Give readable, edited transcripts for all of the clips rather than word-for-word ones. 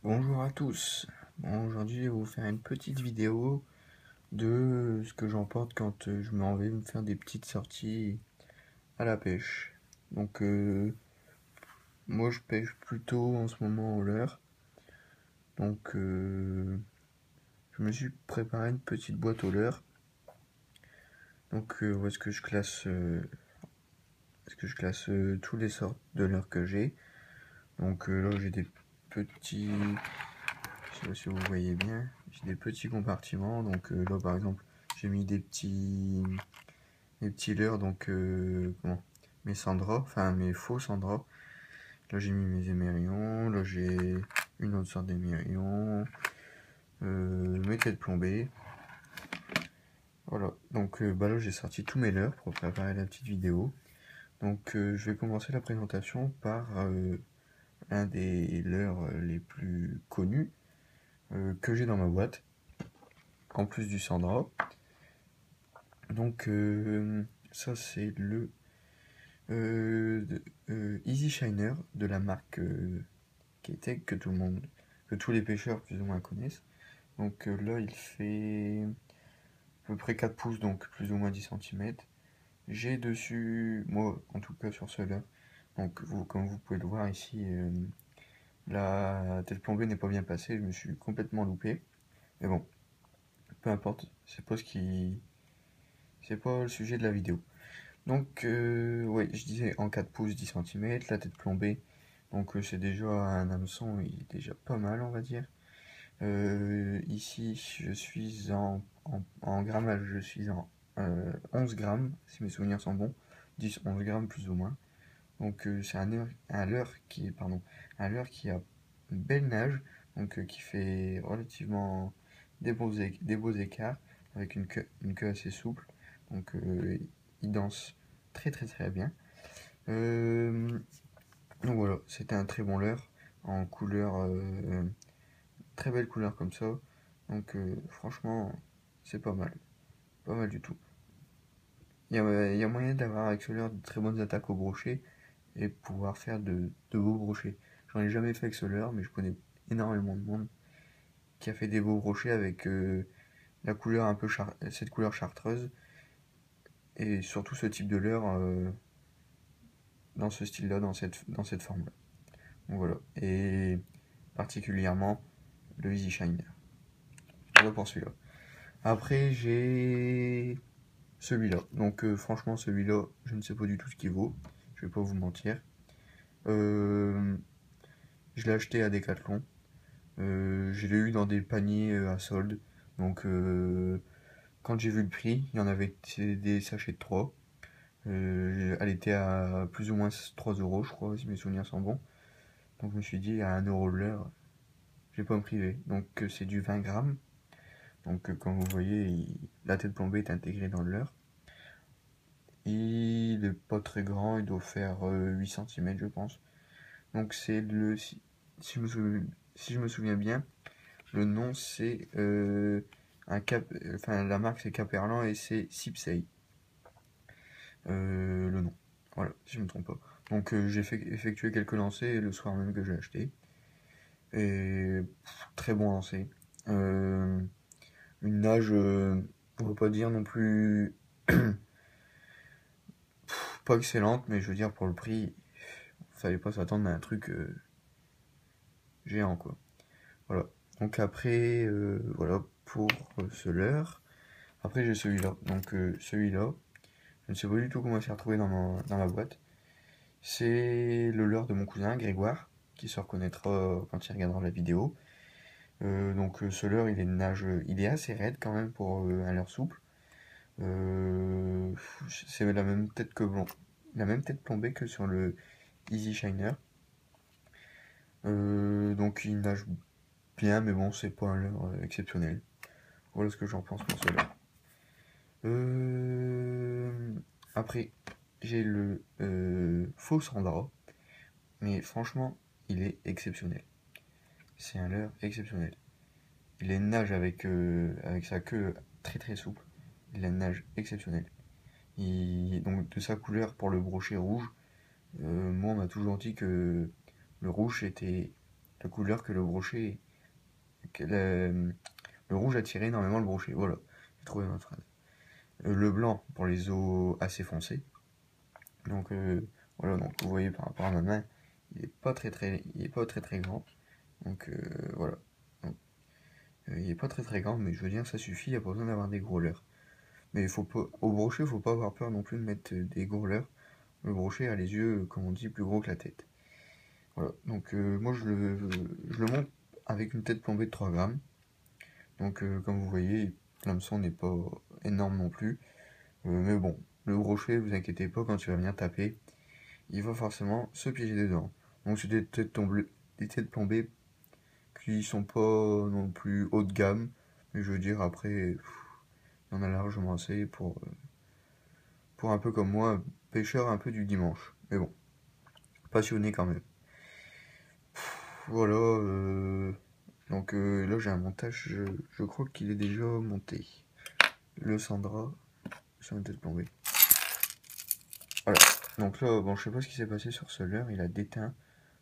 Bonjour à tous. Bon, aujourd'hui, je vais vous faire une petite vidéo de ce que j'emporte quand je m'en vais me faire des petites sorties à la pêche. Donc, moi, je pêche plutôt en ce moment au leurre. Donc, je me suis préparé une petite boîte au leurre. Donc, où est-ce que je classe, tous les sortes de leurres que j'ai. Donc, là, j'ai des petits. Je sais pas si vous voyez bien, j'ai des petits compartiments. Donc là par exemple, j'ai mis des petits leurres, donc mes sandras, enfin mes faux sandras. Là j'ai mis mes émerillons, là j'ai une autre sorte d'émerillons, mes têtes plombées. Voilà, donc là j'ai sorti tous mes leurres pour préparer la petite vidéo. Donc je vais commencer la présentation par un des leurres les plus connus que j'ai dans ma boîte, en plus du sandra. Donc ça c'est le Easy Shiner de la marque K-Tech que tous les pêcheurs plus ou moins connaissent. Donc là il fait à peu près 4 pouces, donc plus ou moins 10 cm. J'ai dessus, moi en tout cas sur ceux-là, donc comme vous pouvez le voir ici, la tête plombée n'est pas bien passée, je me suis complètement loupé. Mais bon, peu importe, c'est pas le sujet de la vidéo. Donc, ouais, je disais en 4 pouces 10 cm, la tête plombée. Donc, c'est déjà un hameçon, il est déjà pas mal, on va dire. Ici, je suis en grammage, je suis en 11 grammes, si mes souvenirs sont bons. 10-11 grammes plus ou moins. Donc, c'est un leurre qui a une belle nage, donc qui fait relativement des beaux écarts, avec une queue assez souple. Donc, il danse très bien. Euh, donc voilà, c'était un très bon leurre en couleur, très belle couleur comme ça. Donc franchement, c'est pas mal du tout. Il y a moyen d'avoir avec ce leurre de très bonnes attaques au brochet et pouvoir faire de beaux brochets. J'en ai jamais fait avec ce leurre, mais je connais énormément de monde qui a fait des beaux brochets avec la couleur cette couleur chartreuse et surtout ce type de leurre dans ce style-là, dans cette forme-là. Donc voilà. Et particulièrement le Easy Shiner. Voilà pour celui-là. Après, j'ai celui-là. Donc franchement, celui-là, je ne sais pas du tout ce qu'il vaut. Je vais pas vous mentir. Euh, je l'ai acheté à Decathlon. Je l'ai eu dans des paniers à solde. Donc quand j'ai vu le prix, il y en avait des sachets de 3. Elle était à plus ou moins 3 euros, je crois, si mes souvenirs sont bons. Donc je me suis dit, à 1 euro de l'heure, je vais pas me priver. Donc c'est du 20 grammes. Donc comme vous voyez, la tête plombée est intégrée dans le leurre. Il est pas très grand, il doit faire 8 cm je pense. Donc c'est si si je me souviens bien, le nom c'est enfin la marque c'est Caperlan et c'est Sipsey. Le nom. Voilà, si je me trompe pas. Donc j'ai effectué quelques lancers le soir même que j'ai acheté. Et très bon lancer. Une nage, on va pas dire non plus pas excellente, mais je veux dire pour le prix, fallait pas s'attendre à un truc géant quoi. Voilà. Donc après, voilà pour ce leurre. Après j'ai celui-là. Donc celui-là, je ne sais pas du tout comment il s'est retrouvé dans ma boîte. C'est le leurre de mon cousin Grégoire, qui se reconnaîtra quand il regardera la vidéo. Donc ce leurre, il est assez raide quand même pour un leurre souple. C'est la même tête la même tête plombée que sur le Easy Shiner. Donc il nage bien, mais bon, c'est pas un leurre exceptionnel. Voilà ce que j'en pense pour cela. Après, j'ai le faux Sandra, mais franchement, il est exceptionnel. C'est un leurre exceptionnel. Il a une nage avec sa queue très souple. Il a une nage exceptionnelle. Donc de sa couleur pour le brochet rouge, moi on m'a toujours dit que le rouge était la couleur que le brochet, que le rouge attirait énormément le brochet. Voilà, j'ai trouvé ma phrase. Le blanc pour les os assez foncés. Donc voilà, donc vous voyez par rapport à ma main, il est pas très grand. Donc voilà. Donc, il est pas très grand, mais je veux dire ça suffit, il n'y a pas besoin d'avoir des gros leurres. Mais il faut pas, au brochet, il faut pas avoir peur non plus de mettre des gros leurres. Le brochet a les yeux, comme on dit, plus gros que la tête. Voilà, donc moi je le monte avec une tête plombée de 3 grammes. Donc comme vous voyez, l'hameçon n'est pas énorme non plus. Mais bon, le brochet, vous inquiétez pas, quand tu vas venir taper, il va forcément se piéger dedans. Donc c'est des têtes plombées qui sont pas non plus haut de gamme. Mais je veux dire, après, il y en a largement assez pour un peu comme moi, pêcheur un peu du dimanche. Mais bon, passionné quand même. Voilà, donc là j'ai un montage, je crois qu'il est déjà monté. Le Sandra, ça va peut-être plomber. Voilà, donc là, bon, je sais pas ce qui s'est passé sur ce leurre, il a déteint.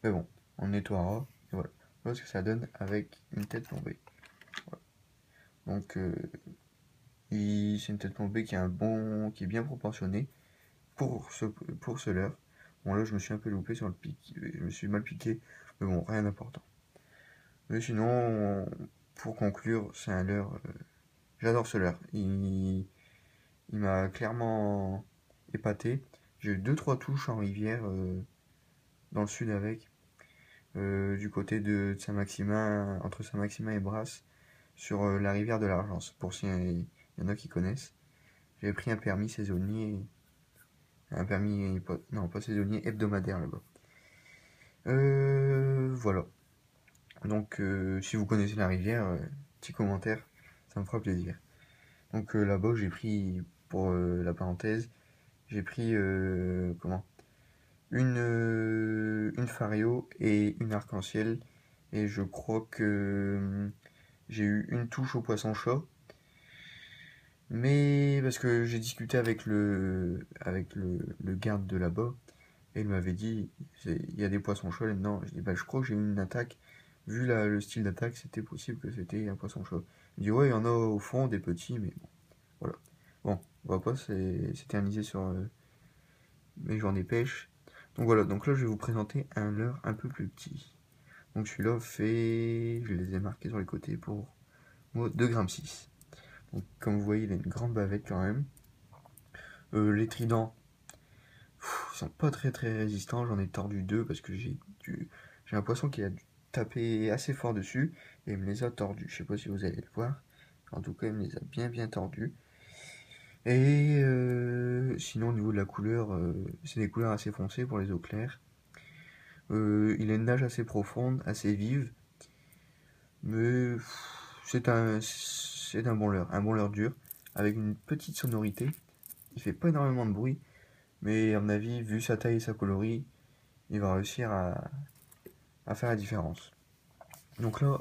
Mais bon, on nettoiera, et voilà. Voilà ce que ça donne avec une tête plombée. Voilà. Donc, c'est une tête plombée qui est bien proportionnée pour ce leurre. Bon là, je me suis un peu loupé sur le pic, je me suis mal piqué, mais bon, rien d'important. Mais sinon, pour conclure, c'est un leurre. J'adore ce leurre. Il m'a clairement épaté. J'ai eu 2-3 touches en rivière dans le sud avec. Du côté de Saint-Maximin, entre Saint-Maximin et Brasse, sur la rivière de l'Argence, pour s'il y en a qui connaissent. J'avais pris un permis saisonnier. Un permis. Non, pas saisonnier, hebdomadaire là-bas. Voilà. Donc, si vous connaissez la rivière, petit commentaire, ça me fera plaisir. Donc là-bas, j'ai pris, pour la parenthèse, j'ai pris une Fario et une arc-en-ciel. Et je crois que j'ai eu une touche au poisson-chat. Mais parce que j'ai discuté avec le garde de là-bas. Et il m'avait dit, il y a des poissons-chats là-dedans. Je dis, bah, je crois que j'ai eu une attaque. Vu le style d'attaque, c'était possible que c'était un poisson-chat. Il me dit, ouais, il y en a au fond, des petits, mais bon, voilà. Bon, on va pas s'éterniser sur mes journées pêche. Donc voilà, donc là je vais vous présenter un leurre un peu plus petit. Donc celui-là fait, je les ai marqués sur les côtés pour moi 2,6 g. Donc comme vous voyez, il a une grande bavette quand même. Les tridents, ils sont pas très résistants, j'en ai tordu 2 parce que j'ai un poisson qui a dû taper assez fort dessus et il me les a tordus. Je sais pas si vous allez le voir. En tout cas, il me les a bien tordus. Et sinon, au niveau de la couleur, c'est des couleurs assez foncées pour les eaux claires. Il a une nage assez profonde, assez vive, mais c'est un bon leurre dur, avec une petite sonorité. Il fait pas énormément de bruit, mais à mon avis, vu sa taille et sa coloris, il va réussir à faire la différence. Donc là,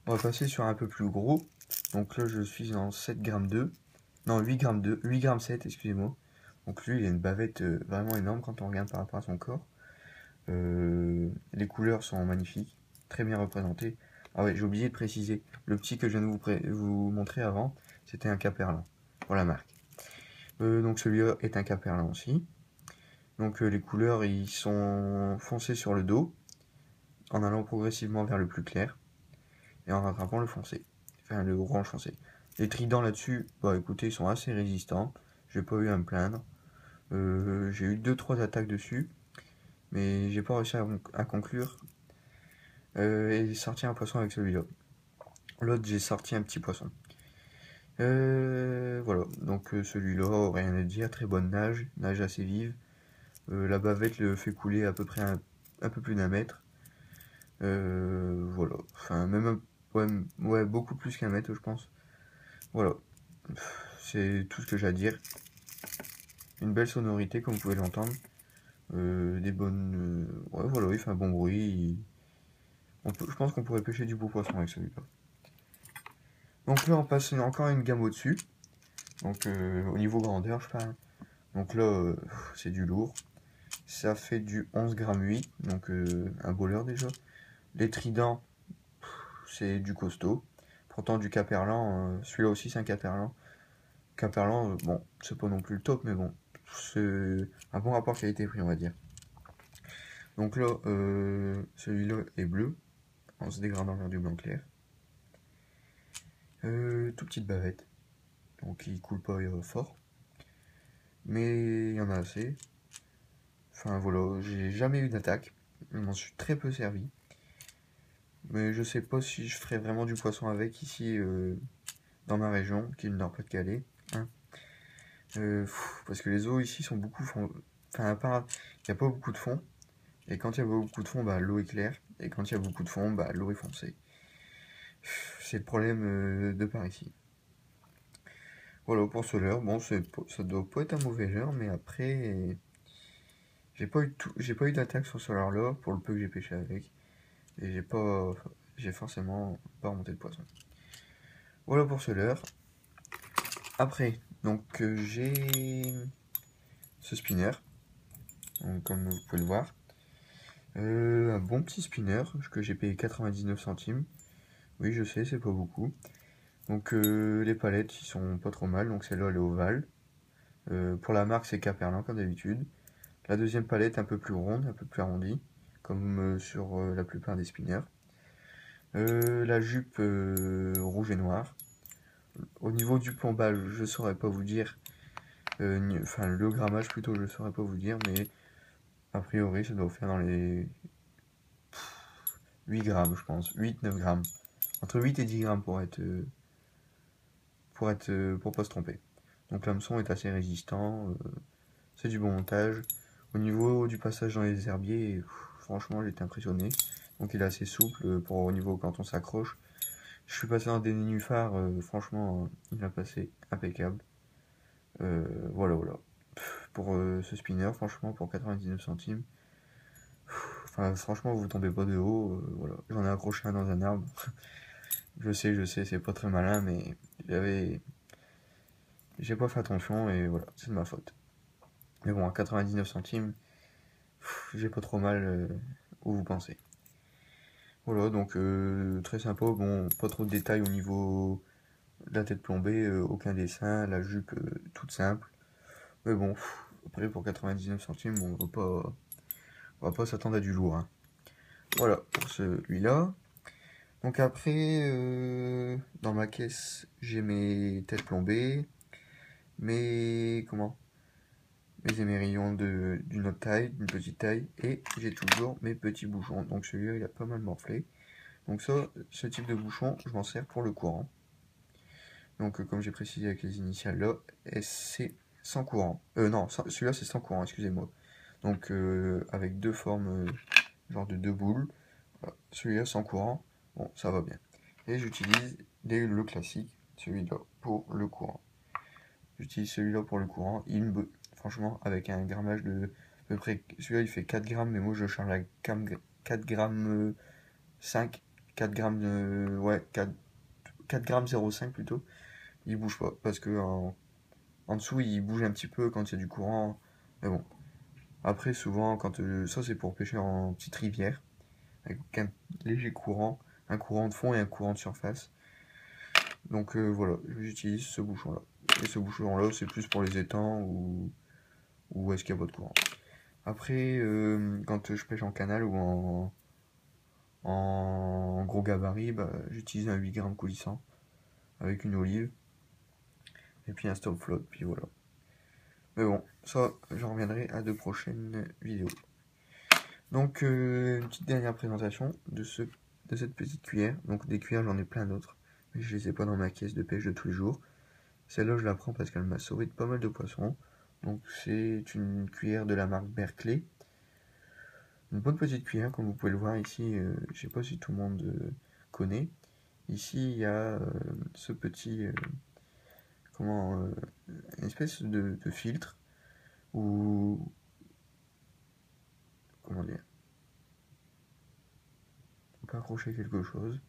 on va passer sur un peu plus gros. Donc là, je suis en 7,2 g. Non, 8,2 g, 8,7 g, excusez-moi. Donc lui, il a une bavette vraiment énorme quand on regarde par rapport à son corps. Les couleurs sont magnifiques, très bien représentées. Ah ouais, j'ai oublié de préciser, le petit que je viens de vous montrer avant, c'était un caperlin, pour la marque. Donc celui-là est un caperlin aussi. Donc les couleurs, ils sont foncés sur le dos, en allant progressivement vers le plus clair, et en rattrapant le foncé, enfin le orange foncé. Les tridents là-dessus, bah écoutez, ils sont assez résistants, j'ai pas eu à me plaindre. J'ai eu 2-3 attaques dessus, mais j'ai pas réussi à conclure et sorti un poisson avec celui-là. L'autre, j'ai sorti un petit poisson. Voilà, donc celui-là, rien à dire, très bonne nage assez vive. La bavette le fait couler à peu près un peu plus d'un mètre. Voilà, enfin même ouais, beaucoup plus qu'un mètre, je pense. Voilà, c'est tout ce que j'ai à dire. Une belle sonorité, comme vous pouvez l'entendre. Des bonnes... ouais, voilà, il fait un bon bruit. Je pense qu'on pourrait pêcher du beau poisson avec celui-là. Donc là, on passe encore une gamme au-dessus. Donc au niveau grandeur, je parle. Donc là, c'est du lourd. Ça fait du 11,8 g, donc un beau leurre déjà. Les tridents, c'est du costaud. Pourtant du Caperlan, celui-là aussi c'est un Caperlan. Caperlan, bon, c'est pas non plus le top, mais bon, c'est un bon rapport qualité-prix, on va dire. Donc là, celui-là est bleu, en se dégradant vers du blanc clair. Tout petite bavette, donc il coule pas fort, mais il y en a assez. Enfin voilà, j'ai jamais eu d'attaque, je m'en suis très peu servi. Mais je sais pas si je ferai vraiment du poisson avec ici dans ma région, qui est le Nord-Pas-de-Calais. Hein. Parce que les eaux ici sont beaucoup... Enfin, à part, il n'y a pas beaucoup de fond. Et quand il y a beaucoup de fond, bah, l'eau est claire. Et quand il y a beaucoup de fond, bah, l'eau est foncée. C'est le problème de par ici. Voilà, pour ce leurre, bon, ça doit pas être un mauvais leurre, mais après, j'ai pas eu d'attaque sur ce leurre-là, pour le peu que j'ai pêché avec. Et j'ai forcément pas remonté de poisson. Voilà pour ce leurre. Après, donc j'ai ce spinner, donc, comme vous pouvez le voir. Un bon petit spinner que j'ai payé 99 centimes. Oui, je sais, c'est pas beaucoup. Donc les palettes, ils sont pas trop mal. Donc celle-là, elle est ovale. Pour la marque, c'est Caperlan comme d'habitude. La deuxième palette, un peu plus ronde, un peu plus arrondie, comme sur la plupart des spinners. La jupe rouge et noire. Au niveau du plombage, je saurais pas vous dire. Enfin, le grammage plutôt, je saurais pas vous dire, mais a priori, ça doit faire dans les 8 grammes, je pense. 8-9 grammes. Entre 8 et 10 grammes pour pas se tromper. Donc l'hameçon est assez résistant. C'est du bon montage. Au niveau du passage dans les herbiers, franchement, j'étais impressionné. Donc il est assez souple pour au niveau quand on s'accroche. Je suis passé dans des nénuphars, franchement, il a passé impeccable. Voilà, voilà. Pour ce spinner, franchement, pour 99 centimes. Enfin, franchement, vous tombez pas de haut. Voilà. J'en ai accroché un dans un arbre. Je sais, c'est pas très malin, mais j'ai pas fait attention et voilà, c'est de ma faute. Mais bon, à 99 centimes, j'ai pas trop mal où vous pensez. Voilà, donc très sympa. Bon, pas trop de détails au niveau de la tête plombée, aucun dessin, la jupe toute simple. Mais bon, après pour 99 centimes, on va pas s'attendre à du lourd. Hein. Voilà, pour celui-là. Donc après, dans ma caisse, j'ai mes têtes plombées, mes émerillons d'une autre taille, d'une petite taille, et j'ai toujours mes petits bouchons. Donc celui-là, il a pas mal morflé. Donc ça, ce type de bouchon, je m'en sers pour le courant. Donc comme j'ai précisé avec les initiales là, c'est sans courant. Non, celui-là c'est sans courant, excusez-moi. Donc avec deux formes, genre de deux boules. Voilà. Celui-là sans courant, bon, ça va bien. Et j'utilise le classique, celui-là pour le courant. J'utilise celui-là pour le courant. Franchement, avec un grammage de à peu près. Celui-là il fait 4 grammes, mais moi je charge à 4 grammes 5. 4 grammes de. Ouais, 4 grammes 0,5 plutôt. Il bouge pas. Parce que en dessous il bouge un petit peu quand il y a du courant. Mais bon. Après, souvent, quand ça c'est pour pêcher en petite rivière. Avec un léger courant. Un courant de fond et un courant de surface. Donc voilà, j'utilise ce bouchon-là. Et ce bouchon-là, c'est plus pour les étangs ou est-ce qu'il y a pas de courant. Après, quand je pêche en canal ou en gros gabarit, bah, j'utilise un 8 grammes coulissant avec une olive et puis un stop float, puis voilà. Mais bon, ça, j'en reviendrai à de prochaines vidéos. Donc, une petite dernière présentation de cette petite cuillère. Donc, des cuillères, j'en ai plein d'autres, mais je les ai pas dans ma caisse de pêche de tous les jours. Celle-là, je la prends parce qu'elle m'a sauvé de pas mal de poissons. Donc, c'est une cuillère de la marque Berkeley. Une bonne petite cuillère, comme vous pouvez le voir ici. Je sais pas si tout le monde connaît. Ici, il y a ce petit, une espèce de filtre où, comment dire, on peut accrocher quelque chose,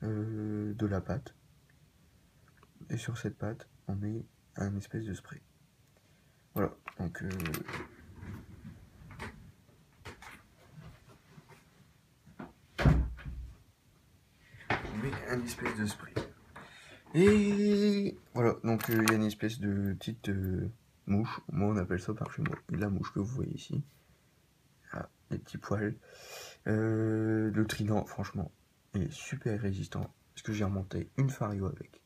de la pâte, et sur cette pâte, on met un espèce de spray. Voilà, donc un espèce de spray. Et voilà, donc il y a une espèce de petite mouche, moi on appelle ça par chez moi, la mouche que vous voyez ici. Ah, les petits poils. Le trident, franchement, il est super résistant, parce que j'ai remonté une Fario avec.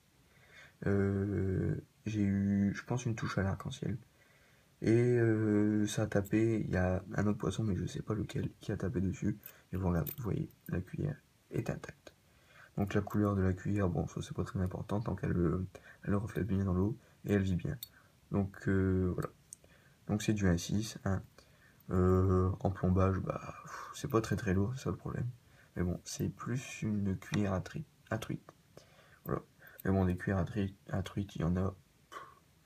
J'ai eu, je pense, une touche à l'arc-en-ciel. Et ça a tapé, il y a un autre poisson, mais je sais pas lequel, qui a tapé dessus. Et vous regardez, vous voyez, la cuillère est intacte. Donc la couleur de la cuillère, bon, ça c'est pas très important, tant elle reflète bien dans l'eau, et elle vit bien. Donc voilà. Donc c'est du 1,6, hein. En plombage, bah, c'est pas très lourd, c'est ça le problème. Mais bon, c'est plus une cuillère à truite. Voilà. Mais bon, des cuillères à truite, il y en a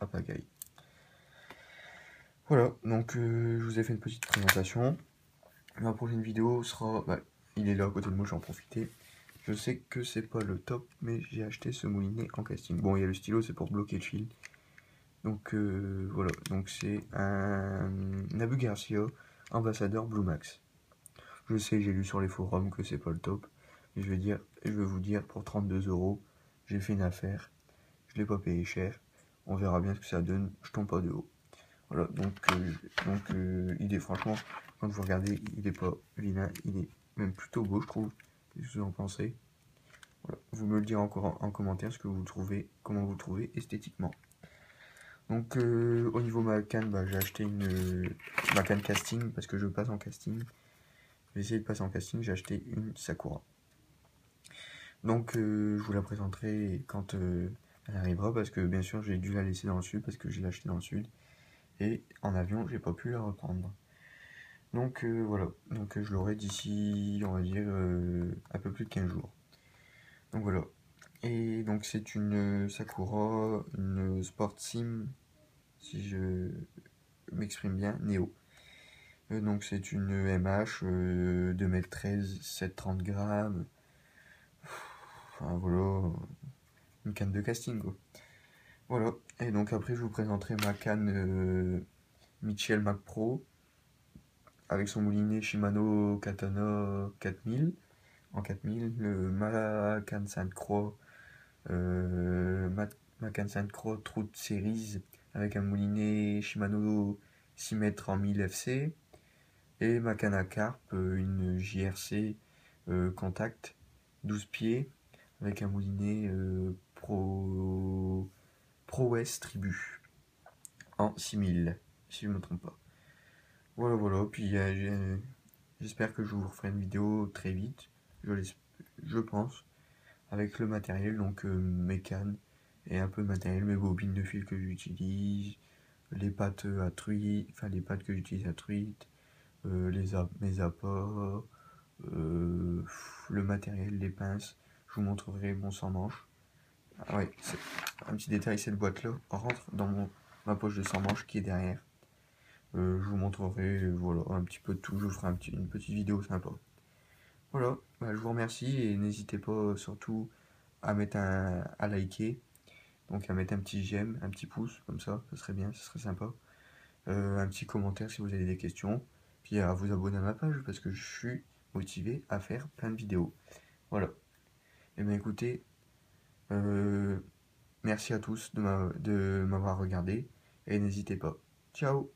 à pagaille. Voilà, donc je vous ai fait une petite présentation. Ma prochaine vidéo sera... Bah, il est là à côté de moi, j'en profiter. Je sais que c'est pas le top, mais j'ai acheté ce moulinet en casting. Bon, il y a le stylo, c'est pour bloquer le fil. Donc voilà, donc c'est un Nabu Garcia, ambassadeur Blue Max. Je sais, j'ai lu sur les forums que c'est pas le top, mais je vais vous dire, pour 32 €, j'ai fait une affaire, je l'ai pas payé cher, on verra bien ce que ça donne, je tombe pas de haut. Voilà, donc il est franchement, quand vous regardez, il est pas vilain, il est même plutôt beau, je trouve. Qu'est-ce que vous en pensez? Voilà. Vous me le direz encore en commentaire ce que vous trouvez, comment vous le trouvez esthétiquement. Donc au niveau de ma canne, bah, j'ai acheté ma canne casting parce que je passe en casting. Je vais essayer de passer en casting, j'ai acheté une Sakura. Donc je vous la présenterai quand elle arrivera parce que bien sûr j'ai dû la laisser dans le sud parce que j'ai acheté dans le sud. Et en avion j'ai pas pu la reprendre. Donc voilà, donc je l'aurai d'ici on va dire un peu plus de 15 jours. Donc voilà. Et donc c'est une Sakura, une Sport Sim, si je m'exprime bien, Neo. Donc c'est une MH 2m13, 730 grammes. Enfin voilà, une canne de casting quoi. Voilà, et donc après je vous présenterai ma canne Mitchell Mac Pro avec son moulinet Shimano Katana 4000 en 4000, ma canne Sainte-Croix, ma canne Sainte-Croix Trout Series avec un moulinet Shimano 6 mètres en 1000 FC et ma canne à carpe, une JRC Contact 12 pieds avec un moulinet Pro West Tribu en 6000 si je ne me trompe pas. Voilà, voilà, puis j'espère que je vous referai une vidéo très vite, je pense, avec le matériel, donc mes cannes et un peu de matériel, mes bobines de fil que j'utilise, les pattes à truite, enfin les pattes que j'utilise à truite, mes appâts, le matériel, les pinces, je vous montrerai mon sans-manche. Ah ouais, un petit détail, cette boîte-là rentre dans ma poche de sans-manche qui est derrière. Je vous montrerai voilà, un petit peu de tout, je vous ferai une petite vidéo sympa. Voilà, bah, je vous remercie et n'hésitez pas surtout à mettre à liker, donc à mettre un petit j'aime, un petit pouce, comme ça serait bien, ça serait sympa. Un petit commentaire si vous avez des questions, puis à vous abonner à ma page parce que je suis motivé à faire plein de vidéos. Voilà. Et bien écoutez, merci à tous de m'avoir regardé et n'hésitez pas. Ciao!